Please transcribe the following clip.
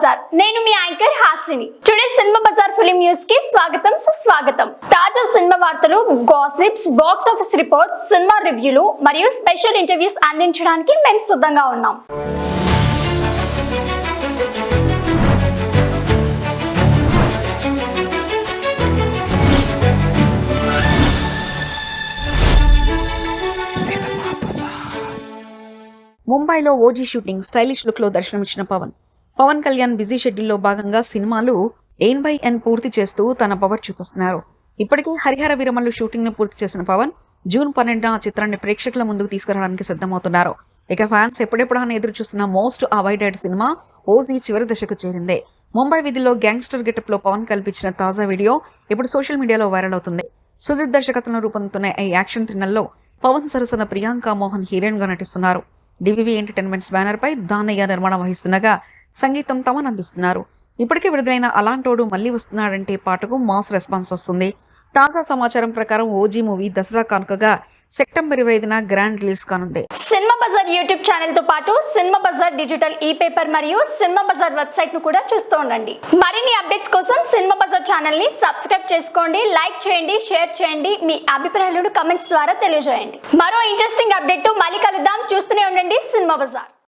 బజార్. నేను మీ anchor Hasini. Today cinema Bazaar film news కి స్వాగతం సుస్వాగతం. తాజా సినిమా వార్తలు, gossips, box office reports, cinema రివ్యూలు మరియు స్పెషల్ ఇంటర్వ్యూస్ అందించడానికి మేము సిద్ధంగా ఉన్నాం. ముంబైలో ఓజీ షూటింగ్ స్టైలిష్ లుక్ లో దర్శనమిచ్చిన పవన్ కళ్యాణ్ బిజీ షెడ్యూల్లో భాగంగా సినిమాలు N/N పూర్తి చేస్తూ తన పవర్ చూపిస్తున్నారు. ఇప్పటికే హరిహర వీరమల్లు షూటింగ్ ను పూర్తి చేసిన పవన్ జూన్ 12న ఆ చిత్రాన్ని ప్రేక్షకుల ముందుకు తీసుకురావడానికి సిద్ధమవుతున్నారు. ఇక ఫ్యాన్స్ ఎప్పుడెప్పుడని ఎదురు చూస్తున్న మోస్ట్ అవైటెడ్ సినిమా ఓజీ చివరి దశకు చేరింది. ముంబై వీధిలో గ్యాంగ్స్టర్ గెటప్ లో పవన్ కల్పించిన తాజా వీడియో ఇప్పుడు సోషల్ మీడియాలో వైరల్ అవుతుంది. సుజిత్ దర్శకత్వంలో రూపొందుతున్న ఈ యాక్షన్ థ్రిల్లర్ లో పవన్ సరసన ప్రియాంక మోహన్ హీరోయిన్ గా నటిస్తున్నారు. డివివి ఎంటర్టైన్మెంట్స్ బ్యానర్ పై దానయ్య నిర్మాణం వహిస్తుండగా సంగీతం తమన్ అందిస్తున్నారు. ఇప్పటికే విడుదలైన అలాంటోడు మళ్లీ వస్తున్నాడంటే పాటకు మాస్ రెస్పాన్స్ వస్తుంది. తాజా సమాచారం ప్రకారం ఓజీ మూవీ దసరా కానుకగా సెప్టెంబర్ 25న గ్రాండ్ రిలీజ్ కానుంది. సినిమా బజార్ యూట్యూబ్ ఛానల్ తో పాటు సినిమా బజార్ డిజిటల్ పేపర్ మరియు సినిమా బజార్ వెబ్సైట్ ను కూడా చూస్తూ ఉండండి. మరిన్ని అప్డేట్స్ కోసం సినిమా బజార్ ఛానల్ ని సబ్స్క్రైబ్ చేసుకోండి, లైక్ చేయండి, షేర్ చేయండి, మీ అభిప్రాయాలను కమెంట్స్ ద్వారా తెలియజేయండి. మరో ఇంట్రెస్టింగ్ అప్డేట్ తో మళ్ళీ కలుద్దాం. చూస్తూనే ఉండండి సినిమా బజార్.